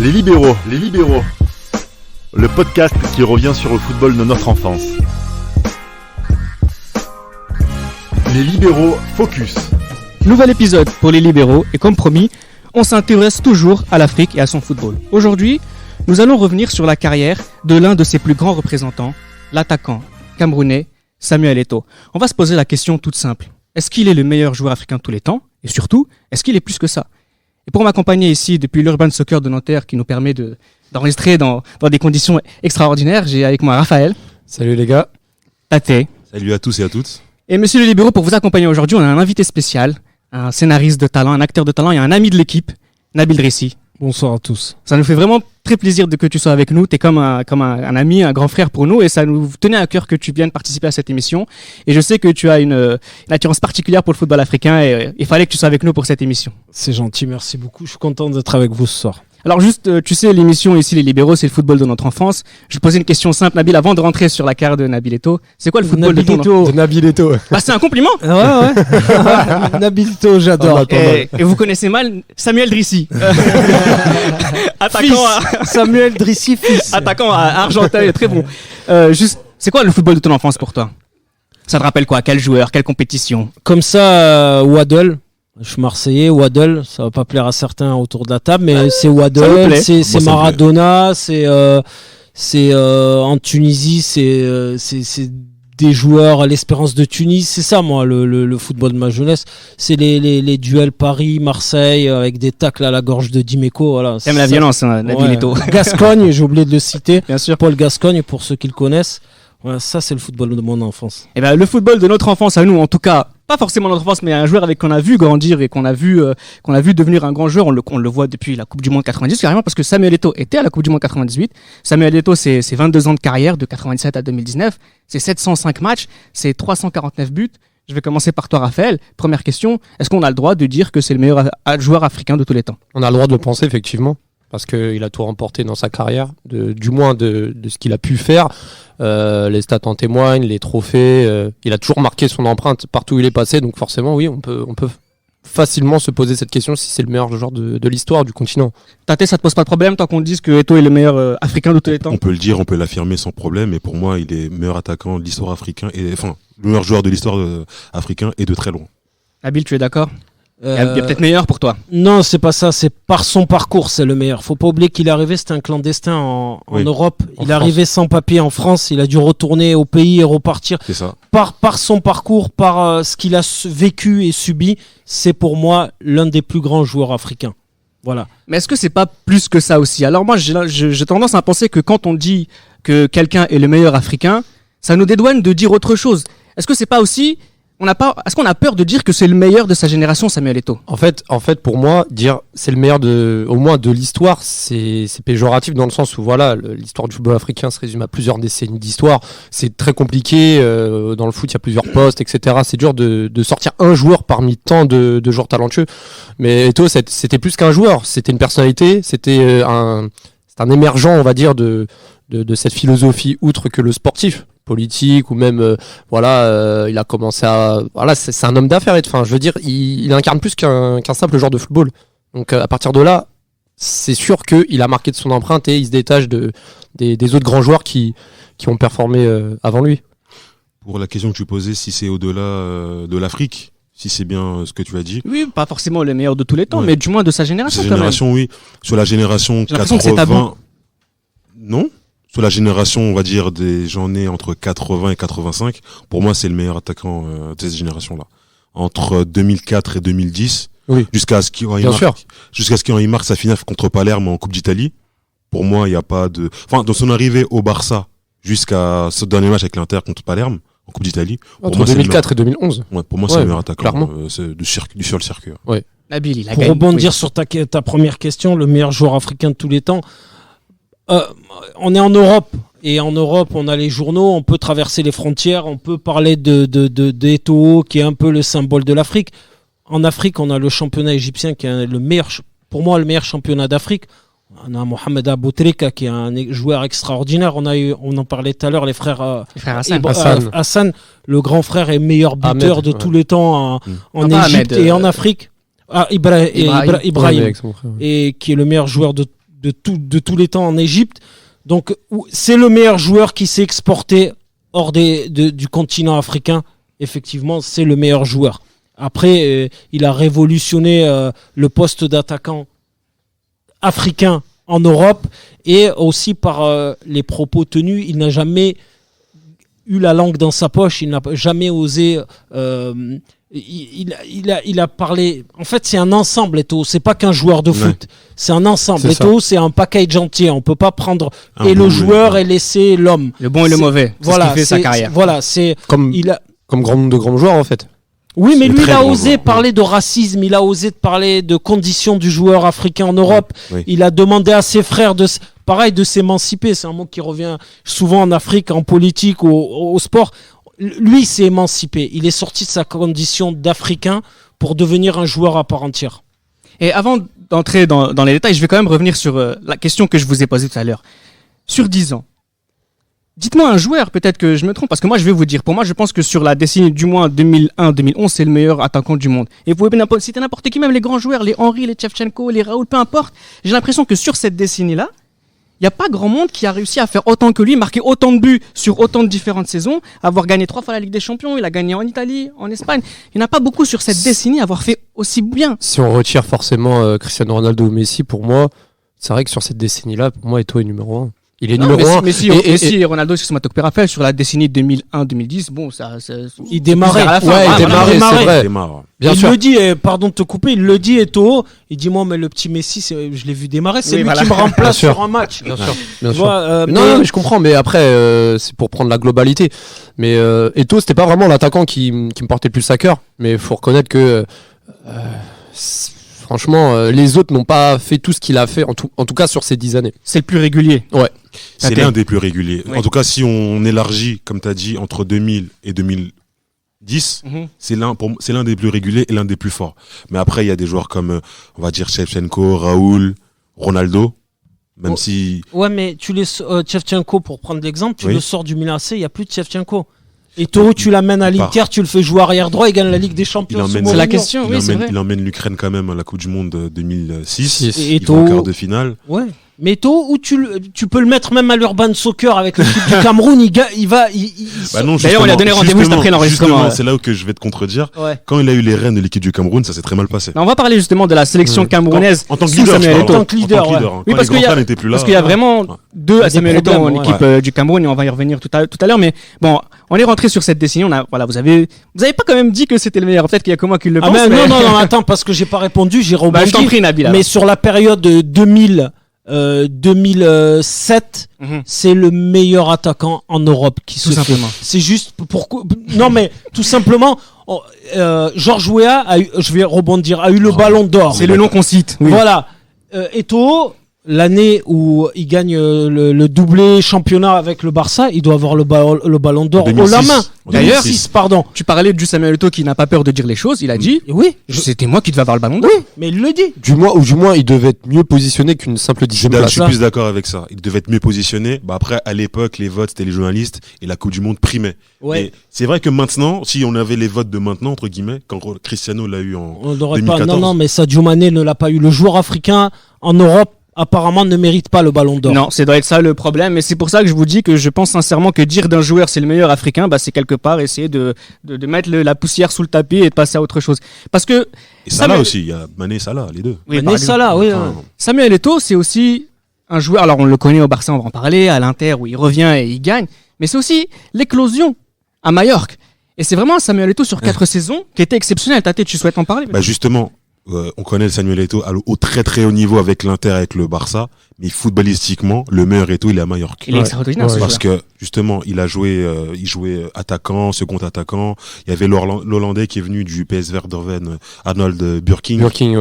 Les libéraux. Le podcast qui revient sur le football de notre enfance. Les libéraux focus. Nouvel épisode pour les libéraux et comme promis, on s'intéresse toujours à l'Afrique et à son football. Aujourd'hui, nous allons revenir sur la carrière de l'un de ses plus grands représentants, l'attaquant camerounais Samuel Eto'o. On va se poser la question toute simple. Est-ce qu'il est le meilleur joueur africain de tous les temps? Et surtout, est-ce qu'il est plus que ça? Et pour m'accompagner ici depuis l'Urban Soccer de Nanterre qui nous permet d'enregistrer dans des conditions extraordinaires, j'ai avec moi Raphaël. Salut les gars. Tate. Salut à tous et à toutes. Et monsieur le libéraux, pour vous accompagner aujourd'hui, on a un invité spécial, un scénariste de talent, un acteur de talent et un ami de l'équipe, Nabil Drissi. Bonsoir à tous. Ça nous fait vraiment très plaisir que tu sois avec nous. Tu es comme un ami, un grand frère pour nous et ça nous tenait à cœur que tu viennes participer à cette émission. Et je sais que tu as une attirance particulière pour le football africain et il fallait que tu sois avec nous pour cette émission. C'est gentil, merci beaucoup. Je suis content d'être avec vous ce soir. Alors juste, tu sais, l'émission ici, Les Libéraux, c'est le football de notre enfance. Je vais poser une question simple, Nabil, avant de rentrer sur la carrière de Nabil Eto'o. C'est quoi le football de ton enfance? De Nabil Eto'o. Ah, c'est un compliment. Ouais. Nabil Eto'o, j'adore. Et vous connaissez mal Samuel Drissi. Attaquant Samuel Drissi, fils. Attaquant à Argenteuil, très bon. Juste, c'est quoi le football de ton enfance pour toi? Ça te rappelle quoi? Quel joueur? Quelle compétition? Comme ça, Waddle. Je suis Marseillais, Waddle, ça va pas plaire à certains autour de la table, mais c'est Waddle, c'est Maradona, c'est en Tunisie, c'est des joueurs à l'Espérance de Tunis, c'est ça moi le football de ma jeunesse, c'est les duels Paris-Marseille avec des tacles à la gorge de Dimeco, voilà. T'aimes la violence, hein, Nabil Eto'o. Gascogne, j'ai oublié de le citer, bien sûr. Paul Gascogne pour ceux qui le connaissent. Voilà, ça c'est le football de mon enfance. Et ben le football de notre enfance à nous, en tout cas, pas forcément notre enfance, mais un joueur avec qu'on a vu grandir et qu'on a vu devenir un grand joueur. On le voit depuis la Coupe du Monde 90 carrément parce que Samuel Eto'o était à la Coupe du Monde 98. Samuel Eto'o, c'est 22 ans de carrière de 97 à 2019, c'est 705 matchs, c'est 349 buts. Je vais commencer par toi, Raphaël. Première question, est-ce qu'on a le droit de dire que c'est le meilleur joueur africain de tous les temps? On a le droit de le penser, effectivement, parce qu'il a tout remporté dans sa carrière, du moins de ce qu'il a pu faire. Les stats en témoignent, les trophées. Il a toujours marqué son empreinte partout où il est passé, donc forcément, oui, on peut facilement se poser cette question si c'est le meilleur joueur de l'histoire du continent. Tate, ça te pose pas de problème, toi qu'on dise que Eto'o est le meilleur africain de tous les temps? On peut le dire, on peut l'affirmer sans problème, et pour moi, il est meilleur attaquant de l'histoire africaine, le meilleur joueur de l'histoire africain et de très loin. Nabil, tu es d'accord? Il y a peut-être meilleur pour toi. Non, c'est pas ça, c'est par son parcours, c'est le meilleur. Faut pas oublier qu'il est arrivé, c'était un clandestin en Europe. Il est arrivé sans papier en France, il a dû retourner au pays et repartir. C'est ça. Par son parcours, par ce qu'il a vécu et subi, c'est pour moi l'un des plus grands joueurs africains. Voilà. Mais est-ce que c'est pas plus que ça aussi? Alors moi, j'ai tendance à penser que quand on dit que quelqu'un est le meilleur africain, ça nous dédouane de dire autre chose. Est-ce que c'est pas aussi... Est-ce qu'on a peur de dire que c'est le meilleur de sa génération, Samuel Eto'o? En fait, pour moi, dire c'est le meilleur au moins de l'histoire, c'est péjoratif dans le sens où voilà, l'histoire du football africain se résume à plusieurs décennies d'histoire. C'est très compliqué. Dans le foot, il y a plusieurs postes, etc. C'est dur de sortir un joueur parmi tant de joueurs talentueux. Mais Eto'o, c'était plus qu'un joueur. C'était une personnalité. C'était un émergent, on va dire, de cette philosophie outre que le sportif. Politique ou même il a commencé à c'est un homme d'affaires je veux dire il incarne plus qu'un simple joueur de football, donc à partir de là c'est sûr qu'il a marqué de son empreinte et il se détache des autres grands joueurs qui ont performé avant lui. Pour la question que tu posais, si c'est au-delà de l'Afrique, si c'est bien ce que tu as dit. Oui, pas forcément le meilleur de tous les temps, mais du moins de sa génération. Oui, sur la génération 80. Non. Sur la génération, on va dire, des gens nés entre 80 et 85, pour moi, c'est le meilleur attaquant de cette génération-là. Entre 2004 et 2010, oui. Jusqu'à ce qu'il marque sa finale contre Palerme en Coupe d'Italie, pour moi, il n'y a pas de... Enfin, dans son arrivée au Barça, jusqu'à ce dernier match avec l'Inter contre Palerme, en Coupe d'Italie... Entre 2004 et 2011. Ouais, pour moi, c'est le meilleur attaquant sur le circuit. Ouais. Nabil, il a Pour rebondir sur ta première question, le meilleur joueur africain de tous les temps... on est en Europe et en Europe on a les journaux, on peut traverser les frontières, on peut parler d'Eto'o qui est un peu le symbole de l'Afrique. En Afrique on a le championnat égyptien qui est pour moi le meilleur championnat d'Afrique. On a Mohamed Aboutrika qui est un joueur extraordinaire. On en parlait tout à l'heure, les frères Hassan, le grand frère et meilleur buteur de tous les temps en Égypte et en Afrique. Ibrahim, et qui est le meilleur joueur de de tous les temps en Égypte. Donc c'est le meilleur joueur qui s'est exporté hors du continent africain. Effectivement, c'est le meilleur joueur. Après, il a révolutionné le poste d'attaquant africain en Europe, et aussi par les propos tenus, il n'a jamais eu la langue dans sa poche, il n'a jamais osé. Il a parlé. En fait, c'est un ensemble, Eto'o. C'est pas qu'un joueur de foot. C'est un ensemble. Eto'o, c'est un package entier. On peut pas prendre le joueur et laisser l'homme. Le bon et le mauvais. Voilà, ce qui fait sa carrière. Voilà, c'est comme grand nombre de grands joueurs en fait. Oui, mais lui, il a osé parler de racisme, il a osé parler de conditions du joueur africain en Europe. Oui. Il a demandé à ses frères de s'émanciper. C'est un mot qui revient souvent en Afrique, en politique, au sport. Lui, il s'est émancipé. Il est sorti de sa condition d'Africain pour devenir un joueur à part entière. Et avant d'entrer dans les détails, je vais quand même revenir sur la question que je vous ai posée tout à l'heure. Sur 10 ans, dites-moi un joueur, peut-être que je me trompe, parce que moi je vais vous dire, pour moi je pense que sur la décennie du moins 2001-2011, c'est le meilleur attaquant du monde. Et vous pouvez citer n'importe qui, même les grands joueurs, les Henry, les Shevchenko, les Raoul, peu importe. J'ai l'impression que sur cette décennie-là, il n'y a pas grand monde qui a réussi à faire autant que lui, marquer autant de buts sur autant de différentes saisons, avoir gagné 3 fois la Ligue des Champions, il a gagné en Italie, en Espagne. Il n'y en a pas beaucoup sur cette décennie à avoir fait aussi bien. Si on retire forcément Cristiano Ronaldo ou Messi, pour moi, c'est vrai que sur cette décennie-là, pour moi, Eto'o est numéro 1. Il est numéro 1. Mais si Ronaldo, c'est ce que rappelle, sur la décennie 2001-2010, bon, il démarrait. Il démarrait, c'est vrai. Bien sûr. Il le dit, pardon de te couper, il le dit, Eto'o. Il dit, moi, mais le petit Messi, je l'ai vu démarrer, c'est lui qui me remplace sur un match. Bien sûr. Bien sûr. Non, mais je comprends, mais après, c'est pour prendre la globalité. Mais Eto'o, c'était pas vraiment l'attaquant qui me portait le plus à cœur. Mais il faut reconnaître que, franchement, les autres n'ont pas fait tout ce qu'il a fait, en tout cas sur ces 10 années. C'est le plus régulier. Ouais. C'est l'un des plus réguliers. Oui. En tout cas, si on élargit, comme tu as dit, entre 2000 et 2010, c'est l'un des plus réguliers et l'un des plus forts. Mais après, il y a des joueurs comme, on va dire, Shevchenko, Raoul, Ronaldo, même si... Ouais, mais Shevchenko, pour prendre l'exemple, tu le sors du Milan AC, il n'y a plus de Shevchenko. Et Eto'o, tu l'amènes à l'Inter, tu le fais jouer arrière droit, il gagne la Ligue des Champions. C'est la question, oui, c'est vrai. Il emmène l'Ukraine quand même à la Coupe du Monde 2006. Et il va en quart de finale. Ouais. Mais Eto'o, où tu peux le mettre même à l'Urban Soccer avec l'équipe du Cameroun, il va. Bah non, d'ailleurs, on lui a donné rendez-vous juste après l'enregistrement. C'est là où je vais te contredire. Ouais. Quand il a eu les rênes de l'équipe du Cameroun, ça s'est très mal passé. On va parler justement de la sélection camerounaise. En tant que leader, en tant que leader. Oui, parce qu'il y a vraiment deux à Samuel Eto'o en équipe du Cameroun, et on va y revenir tout à l'heure. Mais bon, on est rentré sur cette décennie. Vous avez pas quand même dit que c'était le meilleur. Peut-être qu'il y a que moi qui le pense. Non, attends, parce que j'ai pas répondu, j'ai rebondi. Je t'en prie, Nabil. Mais sur la période 2007, c'est le meilleur attaquant en Europe qui se fait. C'est juste pourquoi. Non, mais tout simplement, Georges Weah a eu le ballon d'or. C'est le nom qu'on cite. Oui. Voilà. Eto'o, l'année où il gagne le doublé championnat avec le Barça, il doit avoir le ballon d'or au la main. D'ailleurs, tu parlais du Samuel Eto'o qui n'a pas peur de dire les choses. Il a dit, c'était moi qui devais avoir le ballon d'or. Oui, mais il le dit. Du moins, il devait être mieux positionné qu'une simple dixième place. Je suis plus d'accord avec ça. Il devait être mieux positionné. Après, à l'époque, les votes, c'était les journalistes et la Coupe du Monde primait. Ouais. Et c'est vrai que maintenant, si on avait les votes de maintenant, entre guillemets, quand Cristiano l'a eu en 2014. Non, mais Sadio Mané ne l'a pas eu. Le joueur africain en Europe, apparemment, ne mérite pas le ballon d'or. Non, ça doit être ça le problème. Et c'est pour ça que je vous dis que je pense sincèrement que dire d'un joueur c'est le meilleur africain, c'est quelque part essayer de mettre la poussière sous le tapis et de passer à autre chose. Parce que. Et Salah aussi, il y a Mané et Salah, les deux. Oui, Mané et Salah, oui. Samuel Eto'o, c'est aussi un joueur, alors on le connaît au Barça, on va en parler, à l'Inter où il revient et il gagne, mais c'est aussi l'éclosion à Majorque. Et c'est vraiment un Samuel Eto'o sur 4 saisons qui était exceptionnel. Tate, tu souhaites en parler? Justement. On connaît le Samuel Eto'o au très très haut niveau avec l'Inter, avec le Barça, mais footballistiquement, le meilleur Eto'o, il est à Majorque. Il est extraordinaire. Parce que justement, il jouait attaquant, second attaquant. Il y avait l'Hollandais qui est venu du PSV Eindhoven, Arnold Burking qui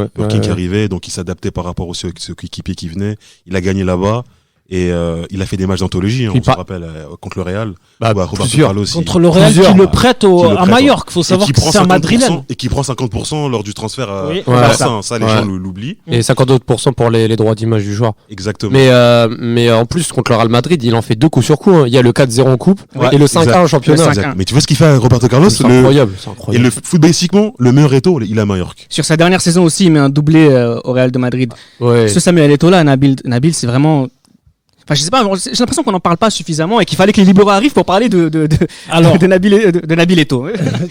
arrivait, donc il s'adaptait par rapport aux coéquipiers qui venaient. Il a gagné là-bas. Et il a fait des matchs d'anthologie, on se rappelle, contre le Real. Roberto Carlos contre le Real qui le prête à Majorque. Faut savoir que c'est un Madrilène. Et qui prend 50% lors du transfert à Barça. Ça, les gens l'oublient. Et 52% pour les droits d'image du joueur. Exactement. Mais en plus, contre le Real Madrid, il en fait 2 coups sur coup. Il y a le 4-0 en coupe et le 5-1 en championnat. Mais tu vois ce qu'il fait à Roberto Carlos? C'est incroyable. Et le footballistiquement, le meilleur Eto'o, il a Majorque. Sur sa dernière saison aussi, il met un doublé au Real de Madrid. Ce Samuel Eto'o là, Nabil, c'est vraiment... Enfin, je sais pas, j'ai l'impression qu'on n'en parle pas suffisamment et qu'il fallait que les libéraux arrivent pour parler de Nabil Eto'o.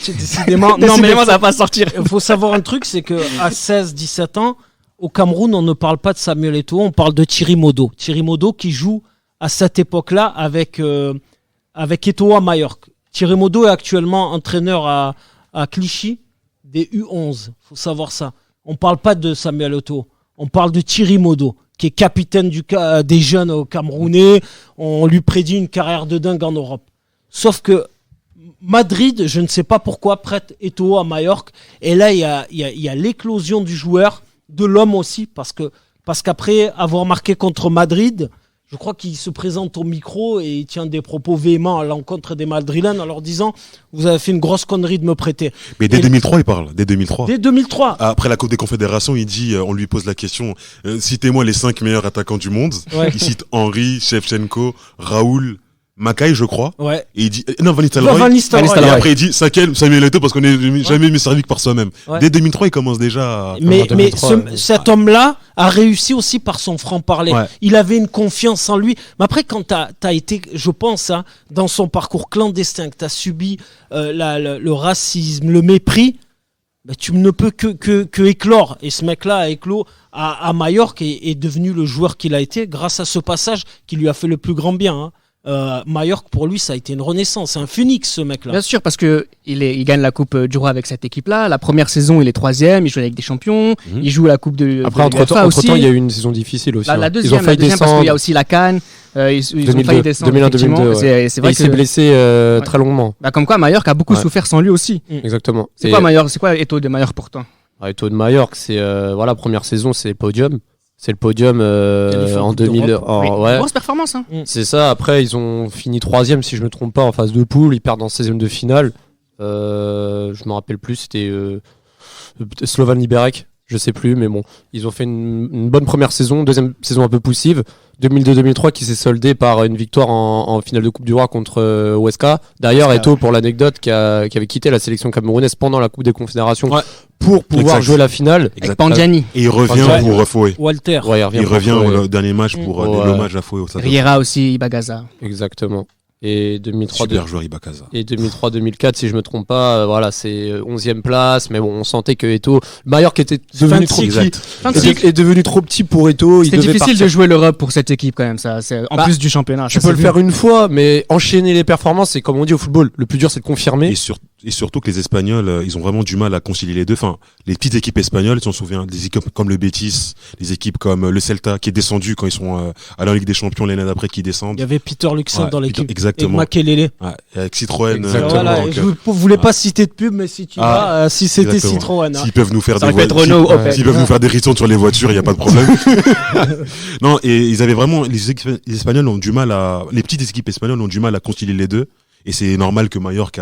Décidément, ça va pas sortir. Il faut savoir un truc, c'est que à 16-17 ans, au Cameroun, on ne parle pas de Samuel Eto'o, on parle de Thierry Modo. Thierry Modo qui joue à cette époque-là avec Eto'o à Majorque. Thierry Modo est actuellement entraîneur à Clichy des U11. Faut savoir ça. On parle pas de Samuel Eto'o, on parle de Thierry Modo, qui est capitaine des jeunes au Camerounais. On lui prédit une carrière de dingue en Europe. Sauf que Madrid, je ne sais pas pourquoi, prête Eto'o à Majorque. Et là, il y a l'éclosion du joueur, de l'homme aussi, parce qu'après avoir marqué contre Madrid, je crois qu'il se présente au micro et il tient des propos véhéments à l'encontre des Madrilènes en leur disant « Vous avez fait une grosse connerie de me prêter ». Mais dès 2003, il parle. Dès 2003. Dès 2003. Après la Coupe des Confédérations, il dit, on lui pose la question, citez-moi les 5 meilleurs attaquants du monde. Ouais. Il cite Henry, Shevchenko, Raoul, Mackay, je crois. Ouais. Et il dit, non, Van Nistelrooy. Et après, il dit, Samuel Eto'o parce qu'on n'est jamais mieux servi que par soi-même. Ouais. Dès 2003, il commence déjà Mais cet homme-là a réussi aussi par son franc-parler. Ouais. Il avait une confiance en lui. Mais après, quand t'as été, je pense, dans son parcours clandestin, que t'as subi le racisme, le mépris, bah, tu ne peux que éclore. Et ce mec-là a éclos à Majorque et est devenu le joueur qu'il a été grâce à ce passage qui lui a fait le plus grand bien. Hein. Majorque, pour lui, ça a été une renaissance. C'est un phénix, ce mec-là. Bien sûr, parce que il gagne la Coupe du Roi avec cette équipe-là. La première saison, il est 3e. Il joue avec des champions. Il joue la Coupe de. Après, entre-temps, il y a eu une saison difficile aussi. La deuxième, parce qu'il y a aussi la CAN. Ils ont failli descendre. 2001-2002. Ouais. C'est vrai qu'il s'est blessé très longuement. Bah, comme quoi, Majorque a beaucoup souffert sans lui aussi. Exactement. C'est quoi Eto'o de Majorque pour toi? Eto'o de Majorque, c'est première saison, c'est podium. C'est le podium en 2000. Grosse performance. Hein. C'est ça. Après, ils ont fini 3e, si je me trompe pas, en phase de poule. Ils perdent en 16e de finale. Je me rappelle plus. C'était Slovan Liberec. Je sais plus, mais bon, ils ont fait une bonne première saison, deuxième saison un peu poussive, 2002-2003 qui s'est soldée par une victoire en finale de Coupe du Roi contre Huesca. D'ailleurs, Eto'o, pour l'anecdote, qui avait quitté la sélection camerounaise pendant la Coupe des Confédérations pour pouvoir jouer la finale. Avec Pandiani. Et il revient pour Foué. Walter. Ouais, il revient au dernier match pour l'hommage à Foué. Riera aussi, Ibagaza. Exactement. Et 2003, super joueur Ibakaza. Et 2003-2004, si je me trompe pas, voilà, c'est 11e place, mais bon, on sentait que Eto'o, Majorque était devenu trop petit, est devenu trop petit pour Eto'o. C'était difficile de jouer l'Europe pour cette équipe quand même, ça. En plus du championnat. Tu peux le faire une fois, mais enchaîner les performances, c'est comme on dit au football, le plus dur c'est de confirmer. Et surtout que les Espagnols, ils ont vraiment du mal à concilier les deux. Enfin, les petites équipes espagnoles, si on se souvient, des équipes comme le Betis, des équipes comme le Celta qui est descendu quand ils sont à la Ligue des Champions l'année d'après qui descendent. Il y avait Peter Luxem dans l'équipe. Exactement. Et Makelele. Ouais, avec Citroën. Voilà, je voulais pas citer de pub, mais si tu vas, si c'était exactement. Citroën. S'ils peuvent nous faire s'ils peuvent nous faire des ristournes sur les voitures, il y a pas de problème. Non, et ils avaient vraiment, les Espagnols ont du mal les petites équipes espagnoles ont du mal à concilier les deux. Et c'est normal que Majorque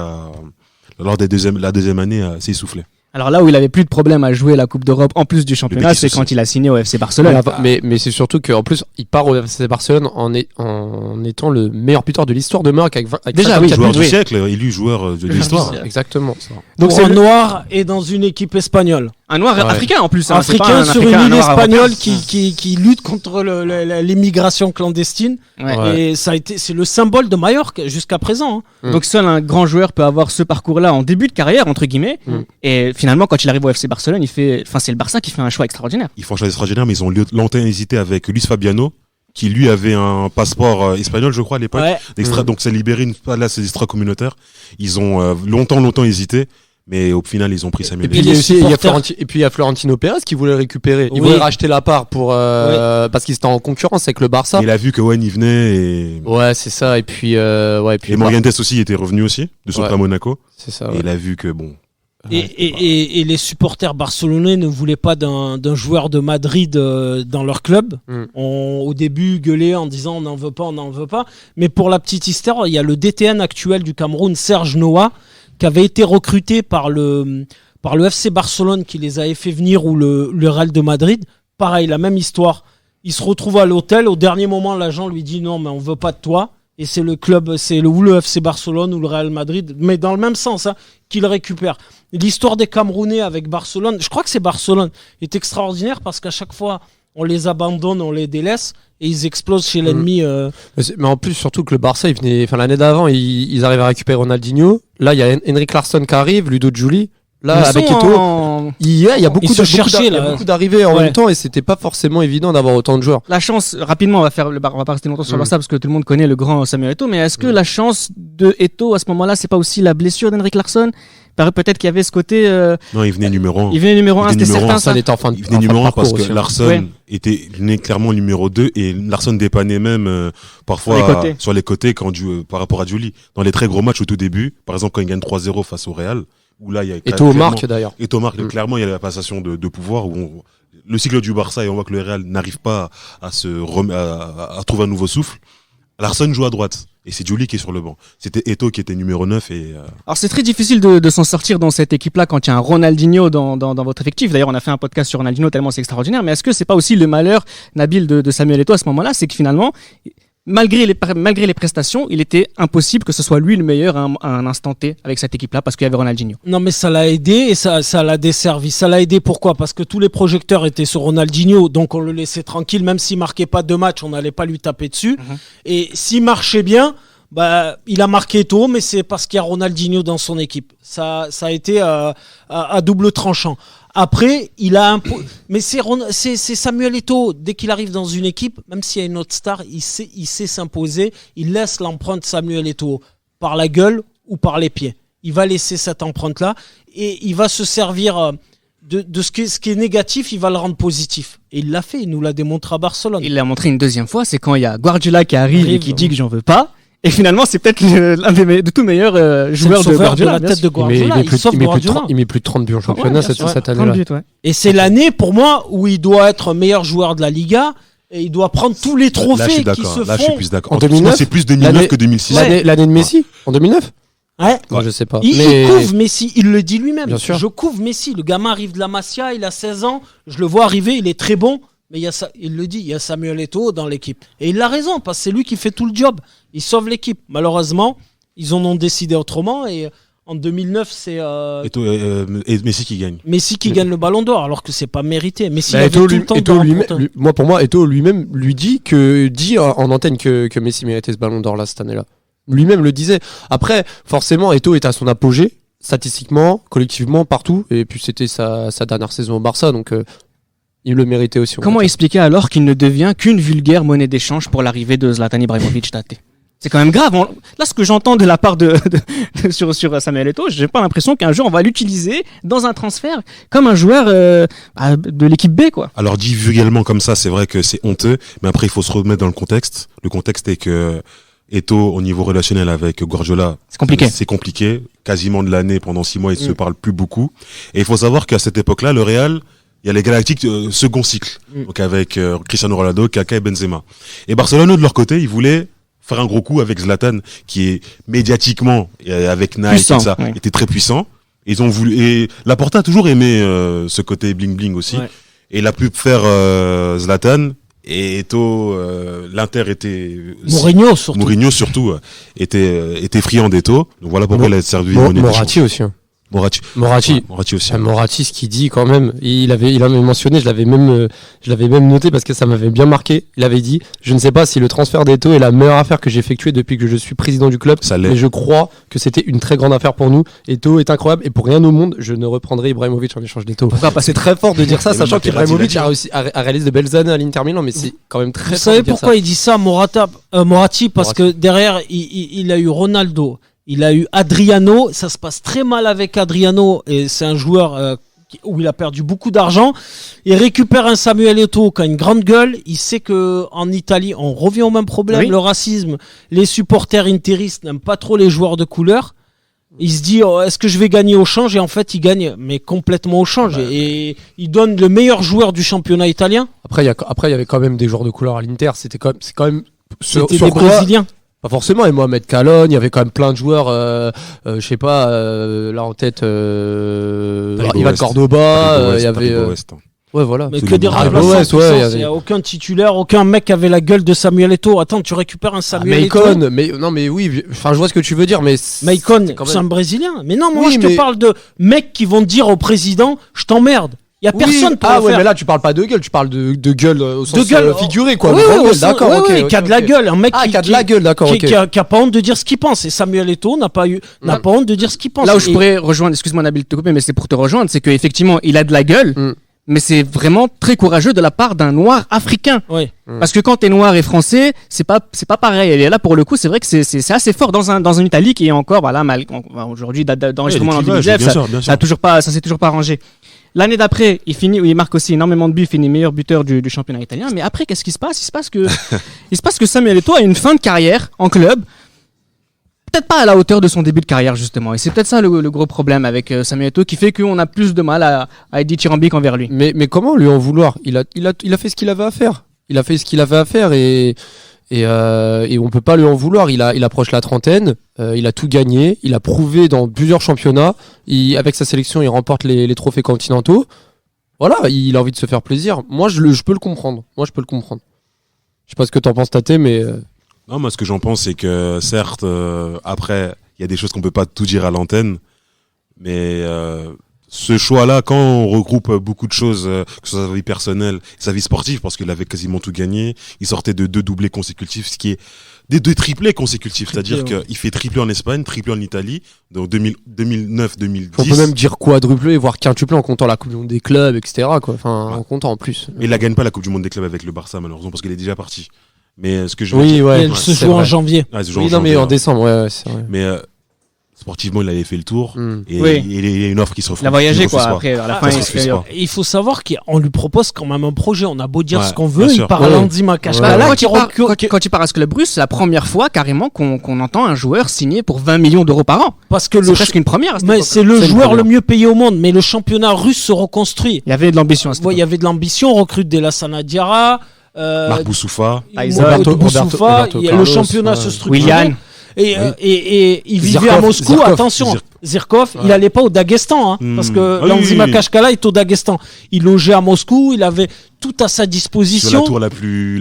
lors de la deuxième année, s'est essoufflé. Alors là où il avait plus de problème à jouer la Coupe d'Europe en plus du championnat, c'est quand il a signé au FC Barcelone. Mais c'est surtout qu'en plus il part au FC Barcelone en étant le meilleur buteur de l'histoire de Majorque avec déjà joueur du siècle, élu joueur de l'histoire. Exactement. Donc c'est un noir et dans une équipe espagnole. Un noir africain en plus. Africain sur une île espagnole qui lutte contre l'immigration clandestine. Ouais. Et c'est le symbole de Majorque jusqu'à présent. Hein. Donc seul un grand joueur peut avoir ce parcours-là en début de carrière entre guillemets. Et finalement, quand il arrive au FC Barcelone, c'est le Barça qui fait un choix extraordinaire. Ils font un choix extraordinaire, mais ils ont longtemps hésité avec Luis Fabiano, qui lui avait un passeport espagnol, je crois, à l'époque. Ouais. Donc ça libérait une place extra-communautaire. Ils ont longtemps hésité. Mais au final, ils ont pris Samuel Eto'o. Et puis il y a Florentino Pérez qui voulait récupérer. Il voulait racheter la part parce qu'il était en concurrence avec le Barça. Il a vu que Owen y venait et. Ouais, c'est ça. Et puis et Morientes aussi était revenu aussi de son à Monaco. C'est ça. Et il a vu que Et les supporters barcelonais ne voulaient pas d'un joueur de Madrid dans leur club. Au début gueulé en disant on n'en veut pas. Mais pour la petite histoire, il y a le DTN actuel du Cameroun, Serge Noah, qui avait été recruté par le FC Barcelone qui les avait fait venir, ou le Real de Madrid. Pareil, la même histoire. Il se retrouve à l'hôtel. Au dernier moment, l'agent lui dit non, mais on veut pas de toi. Et c'est le club, ou le FC Barcelone ou le Real Madrid, mais dans le même sens, qu'il récupère. L'histoire des Camerounais avec Barcelone, je crois que c'est Barcelone, est extraordinaire parce qu'à chaque fois, on les abandonne, on les délaisse et ils explosent chez l'ennemi. Mais en plus, surtout que le Barça, l'année d'avant, ils arrivent à récupérer Ronaldinho. Là, il y a Henrik Larsson qui arrive, Ludo Giuli. Là, avec Eto'o, il y a beaucoup d'arrivées en même temps et c'était pas forcément évident d'avoir autant de joueurs. La chance, rapidement, on va pas rester longtemps sur ça parce que tout le monde connaît le grand Samuel Eto'o, mais est-ce que la chance de Eto'o à ce moment-là, c'est pas aussi la blessure d'Henrik Larsson? Peut-être qu'il y avait ce côté. Non, il venait numéro 1. Il venait numéro 1, c'était certain. Ça était il venait numéro 1 parce que Larsson venait clairement numéro 2 et Larsson dépannait même parfois sur les côtés par rapport à Giuli. Dans les très gros matchs au tout début, par exemple quand il gagne 3-0 face au Real, où là il y a Eto'o marque d'ailleurs. Eto'o marque, clairement il y a la passation de pouvoir où le cycle du Barça et on voit que le Real n'arrive pas à trouver un nouveau souffle. Larsson joue à droite et c'est Giuli qui est sur le banc. C'était Eto'o qui était numéro 9 Alors c'est très difficile de s'en sortir dans cette équipe-là quand il y a un Ronaldinho dans votre effectif. D'ailleurs, on a fait un podcast sur Ronaldinho tellement c'est extraordinaire. Mais est-ce que c'est pas aussi le malheur, Nabil, de Samuel Eto'o à ce moment-là, c'est que finalement, malgré les prestations, il était impossible que ce soit lui le meilleur à un instant T avec cette équipe-là parce qu'il y avait Ronaldinho. Non, mais ça l'a aidé et ça l'a desservi. Ça l'a aidé pourquoi ? Parce que tous les projecteurs étaient sur Ronaldinho, donc on le laissait tranquille, même s'il marquait pas 2 matchs, on n'allait pas lui taper dessus. Et s'il marchait bien, il a marqué Eto'o, mais c'est parce qu'il y a Ronaldinho dans son équipe. Ça a été à double tranchant. Après, mais c'est Samuel Eto'o. Dès qu'il arrive dans une équipe, même s'il y a une autre star, il sait s'imposer. Il laisse l'empreinte Samuel Eto'o par la gueule ou par les pieds. Il va laisser cette empreinte-là et il va se servir de ce qui est négatif, il va le rendre positif. Et il l'a fait, il nous l'a démontré à Barcelone. Il l'a montré une deuxième fois, c'est quand il y a Guardiola qui arrive et qui dit que j'en veux pas. Et finalement, c'est peut-être l'un des tout meilleurs joueurs de Guardiola. La tête de Guardiola. Il met plus de 30 buts en championnat cette année-là. Et c'est l'année, pour moi, où il doit être meilleur joueur de la Liga. Et il doit prendre tous les trophées qui se font. Là, je suis plus d'accord. En 2009, c'est plus 2009 que 2006. L'année de Messi, en 2009 Ouais. Moi, je sais pas. Il couvre Messi, il le dit lui-même. Bien sûr. Je couvre Messi. Le gamin arrive de la Masia, il a 16 ans. Je le vois arriver, il est très bon. Mais il le dit, il y a Samuel Eto'o dans l'équipe. Et il a raison, parce que c'est lui qui fait tout le job. Il sauve l'équipe. Malheureusement, ils en ont décidé autrement. Et en 2009, c'est et Messi qui gagne. Messi qui gagne le Ballon d'Or, alors que c'est pas mérité. Messi avait tout le temps pour moi, Eto'o lui-même lui dit en antenne que Messi méritait ce Ballon d'Or là cette année-là. Lui-même le disait. Après, forcément, Eto'o est à son apogée, statistiquement, collectivement, partout. Et puis c'était sa dernière saison au Barça, donc il le méritait aussi. Comment expliquer alors qu'il ne devient qu'une vulgaire monnaie d'échange pour l'arrivée de Zlatan Ibrahimovic Tate ? C'est quand même grave. Là, ce que j'entends de la part sur Samuel Eto'o, j'ai pas l'impression qu'un jour on va l'utiliser dans un transfert comme un joueur de l'équipe B, quoi. Alors dit vulgairement comme ça, c'est vrai que c'est honteux, mais après il faut se remettre dans le contexte. Le contexte est que Eto'o, au niveau relationnel avec Guardiola, c'est compliqué. Quasiment de l'année, pendant 6 mois, ils se parlent plus beaucoup. Et il faut savoir qu'à cette époque-là, le Real, il y a les Galactiques second cycle, donc avec Cristiano Ronaldo, Kaka et Benzema. Et Barcelone, de leur côté, ils voulaient faire un gros coup avec Zlatan, qui est médiatiquement, avec Nike puissant, et ça, était très puissant. Ils ont voulu, et Laporta a toujours aimé ce côté bling bling aussi. Ouais. Et il a pu faire Zlatan. Et Eto'o, l'Inter était Mourinho surtout était friand d'Eto'o. Donc voilà pourquoi il a servi Moratti aussi. Moratti aussi. Moratti, ce qu'il dit quand même, il avait mentionné, je l'avais même noté parce que ça m'avait bien marqué. Il avait dit, je ne sais pas si le transfert d'Eto'o est la meilleure affaire que j'ai effectuée depuis que je suis président du club, mais je crois que c'était une très grande affaire pour nous. Eto'o est incroyable et pour rien au monde, je ne reprendrai Ibrahimovic en échange d'Eto'o. C'est très fort de dire ça, sachant qu'Ibrahimovic a réussi à réaliser de belles années à l'Inter Milan, mais c'est quand même très fort. Vous savez pourquoi il dit ça, Moratti, parce que derrière, il a eu Ronaldo. Il a eu Adriano, ça se passe très mal avec Adriano et c'est un joueur où il a perdu beaucoup d'argent. Il récupère un Samuel Eto'o qui a une grande gueule. Il sait que en Italie, on revient au même problème, le racisme. Les supporters interistes n'aiment pas trop les joueurs de couleur. Il se dit est-ce que je vais gagner au change, et en fait il gagne mais complètement au change, et il donne le meilleur joueur du championnat italien. Après il y avait quand même des joueurs de couleur à l'Inter, c'était des Brésiliens. Pas forcément, et Mohamed Calogne, il y avait quand même plein de joueurs, je sais pas, là en tête, Ivan Cordoba, il y avait... Ouais, voilà. Mais que des remplaçants, il n'y a aucun titulaire, aucun mec qui avait la gueule de Samuel Eto'o. Attends, tu récupères un Samuel Eto'o. mais oui, enfin je vois ce que tu veux dire, mais Maicon, c'est un Brésilien. Mais non, moi je te parle de mecs qui vont dire au président, je t'emmerde. Il y a personne pour le faire. Mais là tu parles pas de gueule, tu parles de gueule au sens figuré, quoi. Oui, d'accord, ok. Qui a de la gueule, un mec qui a de la gueule, d'accord, qui a pas honte de dire ce qu'il pense. Et Samuel Eto'o n'a pas honte de dire ce qu'il pense. Là où je pourrais rejoindre, excuse-moi Nabil de te couper, mais c'est pour te rejoindre, c'est qu'effectivement il a de la gueule. Mais c'est vraiment très courageux de la part d'un noir africain. Oui. Parce que quand t'es noir et français, c'est pas pareil. Et là, pour le coup, c'est vrai que c'est assez fort dans une Italie qui est encore, voilà, aujourd'hui, d'enregistrement en 2019, ça s'est toujours pas arrangé. L'année d'après, il marque aussi énormément de buts, il finit meilleur buteur du championnat italien. Mais après, qu'est-ce qui se passe? Il se passe que Samuel Eto'o a une fin de carrière en club. Peut-être pas à la hauteur de son début de carrière, justement. Et c'est peut-être ça le gros problème avec Samuel Eto'o, qui fait qu'on a plus de mal à être dithyrambique envers lui. Mais comment lui en vouloir? Il a fait ce qu'il avait à faire. Il a fait ce qu'il avait à faire, et on peut pas lui en vouloir. Il approche la trentaine, il a tout gagné, il a prouvé dans plusieurs championnats. Avec sa sélection, il remporte les trophées continentaux. Voilà, il a envie de se faire plaisir. Moi, je peux le comprendre. Je sais pas ce que t'en penses, Tate, mais... Non, moi, ce que j'en pense, c'est que certes, après, il y a des choses qu'on peut pas tout dire à l'antenne, mais ce choix-là, quand on regroupe beaucoup de choses, que ce soit sa vie personnelle, sa vie sportive, parce qu'il avait quasiment tout gagné, il sortait de 2 doublés consécutifs, ce qui est des 2 triplés consécutifs, c'est-à-dire qu'il fait triplé en Espagne, triplé en Italie, donc 2009-2010. On peut même dire quadruplé, voire quintuplé en comptant la Coupe du Monde des clubs, etc., quoi. Enfin, en comptant en plus. Mais il la gagne pas, la Coupe du Monde des clubs avec le Barça, malheureusement, parce qu'il est déjà parti. Mais ce que je veux dire, elle se joue en janvier. Mais en décembre, ouais, c'est vrai. Mais sportivement, il avait fait le tour, et il y a une offre qui se refuse. Il a voyagé, quoi. Après, à la fin, il faut savoir qu'on lui propose quand même un projet. On a beau dire ce qu'on veut, il part à Landy Makashkala. Quand il part à ce club russe, c'est la première fois carrément qu'on entend un joueur signé pour 20 millions d'euros par an. Parce que c'est presque une première. Mais c'est le joueur le mieux payé au monde. Mais le championnat russe se reconstruit. Il y avait de l'ambition à ce moment. Il y a de l'ambition. On recrute des Lassana Diarra. Marc Boussoufa, le championnat se structure. Willian. Et il vivait à Moscou. Attention, Zirkov, il allait pas au Daghestan, parce que Landy Makashkala est au Daghestan. Il logeait à Moscou, il avait tout à sa disposition. Sur la tour la plus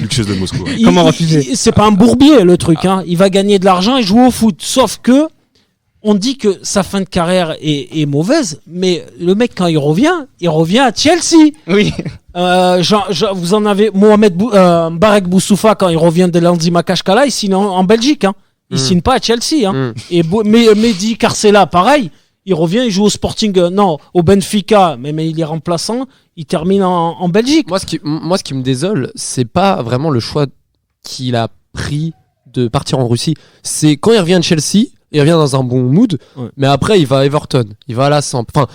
luxueuse de Moscou. Comment refuser? C'est pas un bourbier le truc, Il va gagner de l'argent et jouer au foot. Sauf que on dit que sa fin de carrière est mauvaise, mais le mec, quand il revient à Chelsea. Oui. Vous en avez Barek Boussoufa, quand il revient de Landy Makashkala, il signe en Belgique. Il signe pas à Chelsea. Et Mehdi Carcella, pareil. Il revient, il joue au Sporting, au Benfica, mais il est remplaçant. Il termine en Belgique. Moi, ce qui me désole, c'est pas vraiment le choix qu'il a pris de partir en Russie. C'est quand il revient de Chelsea. Il revient dans un bon mood, mais après il va à Everton, il va à la Samp. Enfin,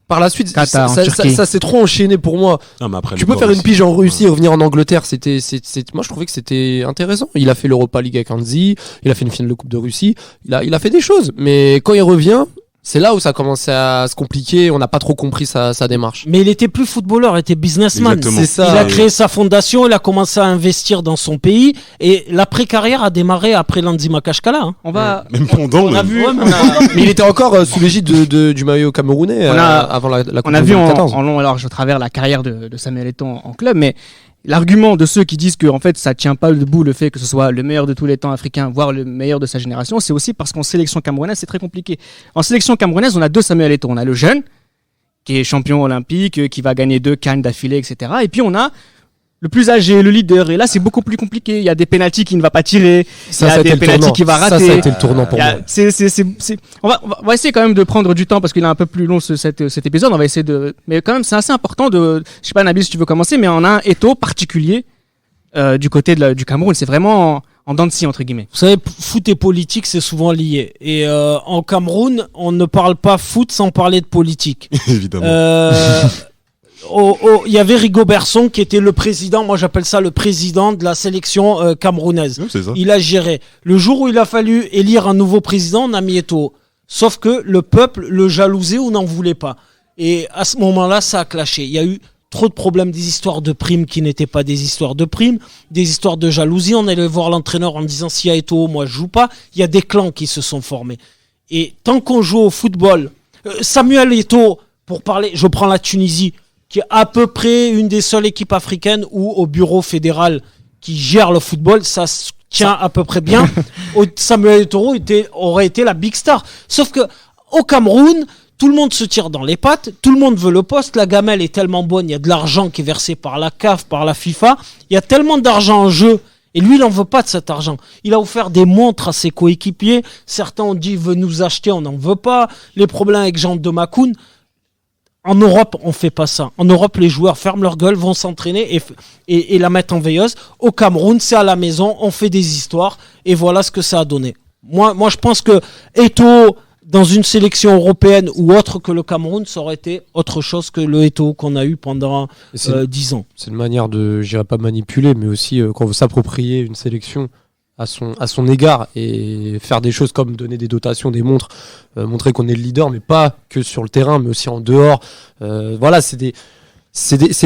par la suite, ça s'est trop enchaîné pour moi. Non, mais après, tu peux faire une pige en Russie et revenir en Angleterre, moi je trouvais que c'était intéressant. Il a fait l'Europa League avec Anzi, il a fait une finale de Coupe de Russie, il a fait des choses, mais quand il revient, c'est là où ça commençait à se compliquer, on n'a pas trop compris sa démarche. Mais il était plus footballeur, il était businessman. Exactement. C'est ça. Il a créé sa fondation, il a commencé à investir dans son pays, et l'après-carrière a démarré après Landy Makashkala. Même pendant. On a vu. Mais il était encore sous l'égide du maillot camerounais avant la Coupe on a vu en long et large à travers la carrière de Samuel Eto'o en club, mais l'argument de ceux qui disent que en fait ça tient pas debout le fait que ce soit le meilleur de tous les temps africain, voire le meilleur de sa génération, c'est aussi parce qu'en sélection camerounaise c'est très compliqué. En sélection camerounaise on a 2 Samuel Eto'o, on a le jeune qui est champion olympique, qui va gagner 2 CAN d'affilée, etc. Et puis on a le plus âgé, le leader, et là c'est beaucoup plus compliqué. Il y a des pénaltys qu'il ne va pas tirer, il y a des pénaltys qu'il va rater. Ça a été le tournant pour moi. On va essayer quand même de prendre du temps parce qu'il est un peu plus long cet épisode. On va essayer mais quand même c'est assez important je sais pas Nabil si tu veux commencer, mais on a un Eto'o particulier du côté du Cameroun. C'est vraiment en dents de scie entre guillemets. Vous savez, foot et politique c'est souvent lié. Et en Cameroun, on ne parle pas foot sans parler de politique. Évidemment. il y avait Rigobertson qui était le président, moi j'appelle ça le président de la sélection camerounaise. Oui, c'est ça. Il a géré. Le jour où il a fallu élire un nouveau président, on a mis Eto'o. Sauf que le peuple le jalousait ou n'en voulait pas. Et à ce moment-là, ça a clashé. Il y a eu trop de problèmes, des histoires de primes qui n'étaient pas des histoires de primes, des histoires de jalousie. On allait voir l'entraîneur en disant s'il y a Eto'o, moi je joue pas. Il y a des clans qui se sont formés. Et tant qu'on joue au football, Samuel Eto'o, pour parler, je prends la Tunisie, qui est à peu près une des seules équipes africaines où au bureau fédéral qui gère le football, ça se tient à peu près bien. Samuel Eto'o aurait été la big star. Sauf que au Cameroun, tout le monde se tire dans les pattes, tout le monde veut le poste, la gamelle est tellement bonne, il y a de l'argent qui est versé par la CAF, par la FIFA, il y a tellement d'argent en jeu, et lui il n'en veut pas de cet argent. Il a offert des montres à ses coéquipiers, certains ont dit il veut nous acheter, on n'en veut pas, les problèmes avec Jean de Macoun. En Europe, on fait pas ça. En Europe, les joueurs ferment leur gueule, vont s'entraîner et la mettent en veilleuse. Au Cameroun, c'est à la maison, on fait des histoires, et voilà ce que ça a donné. Moi je pense que Eto'o, dans une sélection européenne ou autre que le Cameroun, ça aurait été autre chose que le Eto'o qu'on a eu pendant 10 ans. C'est une manière de, je dirais pas manipuler, mais aussi quand on veut s'approprier une sélection à son égard et faire des choses comme donner des dotations, des montres, montrer qu'on est le leader, mais pas que sur le terrain, mais aussi en dehors. Voilà, c'est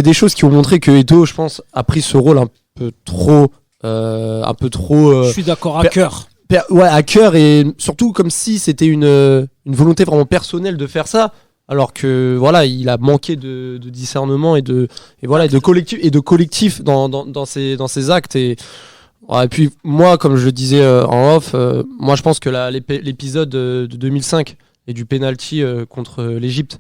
des choses qui ont montré que Eto'o, je pense, a pris ce rôle un peu trop. Je suis d'accord, à cœur. Ouais, à cœur, et surtout comme si c'était une volonté vraiment personnelle de faire ça, alors que voilà, il a manqué de discernement et de collectif dans ses actes. Et puis moi, comme je le disais en off, moi je pense que l'épisode de 2005 et du penalty contre l'Égypte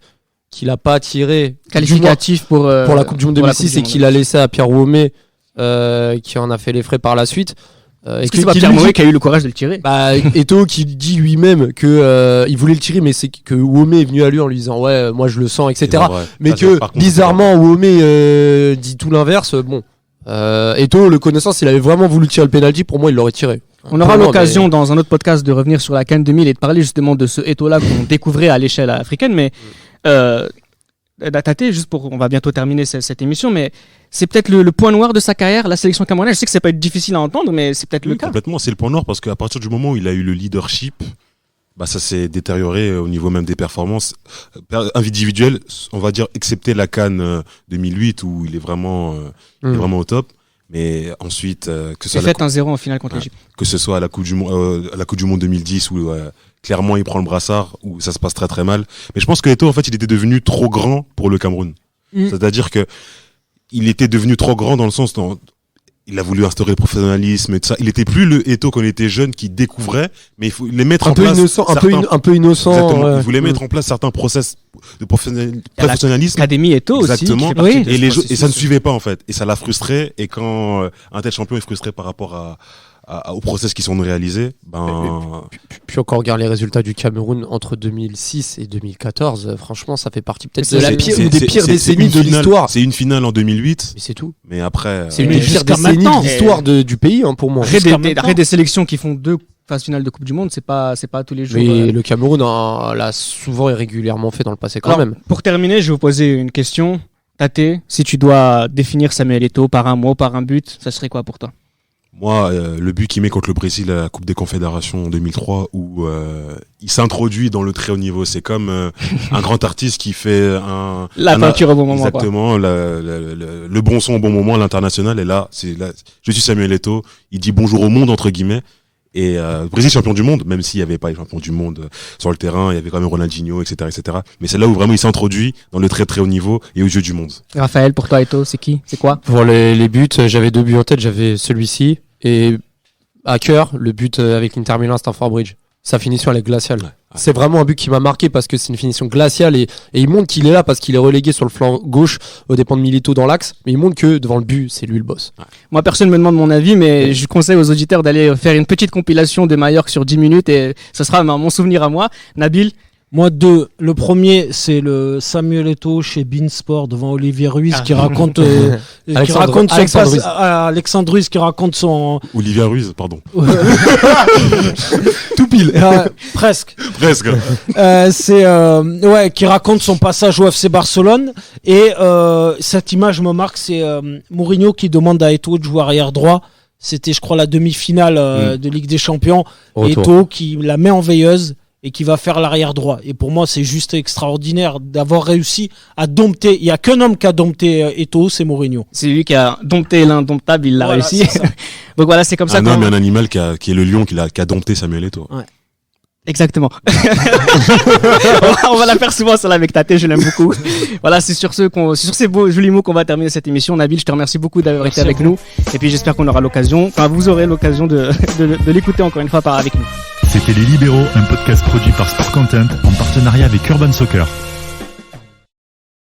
qu'il a pas tiré qualificatif pour la Coupe du Monde 2006 et qu'il a laissé à Pierre Ouomé, qui en a fait les frais par la suite. Est-ce que c'est pas Pierre Ouomé qui a eu le courage de le tirer? Eto'o qui dit lui-même que il voulait le tirer, mais c'est que Ouomé est venu à lui en lui disant ouais, moi je le sens, etc. Mais que bizarrement Ouomé dit tout l'inverse. Bon, Eto'o, le connaissant, s'il avait vraiment voulu tirer le penalty, pour moi il l'aurait tiré. On aura l'occasion dans un autre podcast de revenir sur la CAN 2000 et de parler justement de ce Eto'o-là qu'on découvrait à l'échelle africaine. Mais Tate, juste pour, on va bientôt terminer cette émission, mais c'est peut-être le point noir de sa carrière, la sélection camerounaise. Je sais que c'est pas difficile à entendre, mais c'est peut-être le cas. Complètement, c'est le point noir parce qu'à partir du moment où il a eu le leadership, ça s'est détérioré au niveau même des performances individuelles, on va dire, excepté la CAN 2008 où il est vraiment au top. Mais ensuite, que ça fait 1-0 en finale contre l'Égypte. Que ce soit à la Coupe du Monde 2010 où clairement il prend le brassard, où ça se passe très très mal. Mais je pense que Eto'o, en fait, il était devenu trop grand pour le Cameroun. C'est-à-dire que il était devenu trop grand dans le sens il a voulu instaurer le professionnalisme et tout ça. Il était plus le Eto'o quand il était jeune qui découvrait, mais il faut les mettre en place. Un peu innocent. Exactement. Il voulait mettre en place certains process de professionnalisme. L'académie Eto'o aussi. Exactement. Et ça ne suivait pas, en fait. Et ça l'a frustré. Et quand un tel champion est frustré par rapport aux process qui sont réalisés, puis encore regarde les résultats du Cameroun entre 2006 et 2014, franchement ça fait partie peut-être de des pires décennies de l'histoire. C'est une finale en 2008, mais c'est tout. Mais après c'est une des pires décennies de l'histoire du pays, pour moi. Arrête des sélections qui font 2 phases finales de Coupe du Monde, c'est pas tous les jours. Mais le Cameroun l'a souvent et régulièrement fait dans le passé quand même. Pour terminer, je vais vous poser une question. Tate, si tu dois définir Samuel Eto'o par un mot, par un but, ça serait quoi pour toi? Moi, le but qu'il met contre le Brésil à la Coupe des Confédérations en 2003, où il s'introduit dans le très haut niveau, c'est comme un grand artiste qui fait la peinture au bon moment. Exactement, le bon son au bon moment, l'international. Et là, je suis Samuel Eto'o. Il dit bonjour au monde entre guillemets. Et Brésil champion du monde, même s'il n'y avait pas les champions du monde sur le terrain, il y avait quand même Ronaldinho, etc., etc. Mais c'est là où vraiment il s'introduit dans le très très haut niveau et aux yeux du monde. Raphaël, pour toi, Eto'o, c'est qui? C'est quoi? Pour les buts, j'avais 2 buts en tête. J'avais celui-ci et à cœur, le but avec l'Inter Milan à Stamford Bridge. Sa finition, elle est glaciale. Ouais. C'est vraiment un but qui m'a marqué parce que c'est une finition glaciale et il montre qu'il est là parce qu'il est relégué sur le flanc gauche aux dépens de Milito dans l'axe, mais il montre que devant le but, c'est lui le boss. Ouais. Moi, personne ne me demande mon avis, mais je conseille aux auditeurs d'aller faire une petite compilation de Mallorca sur 10 minutes et ce sera mon souvenir à moi. Nabil, Moi, 2. Le premier, c'est le Samuel Eto'o chez Beansport devant Olivier Ruiz qui raconte, Alexandre Ruiz qui raconte son. Olivier Ruiz, pardon. Tout pile. Presque. Qui raconte son passage au FC Barcelone. Et cette image me marque, c'est Mourinho qui demande à Eto'o de jouer arrière droit. C'était, je crois, la demi-finale de Ligue des Champions. Eto'o qui la met en veilleuse et qui va faire l'arrière droit. Et pour moi, c'est juste extraordinaire d'avoir réussi à dompter. Il n'y a qu'un homme qui a dompté Eto'o, c'est Mourinho. C'est lui qui a dompté l'indomptable, il l'a réussi. Donc voilà, c'est comme ça. Un homme et un animal qui est le lion qui a dompté Samuel Eto'o. Ouais. Exactement. on va la faire souvent celle avec Tate, je l'aime beaucoup. Voilà, c'est sur ces beaux jolis mots qu'on va terminer cette émission. Nabil, je te remercie beaucoup d'avoir été avec nous. Et puis j'espère qu'on aura vous aurez l'occasion de l'écouter encore une fois avec nous. C'était Les Libéraux, un podcast produit par Sport Content en partenariat avec Urban Soccer.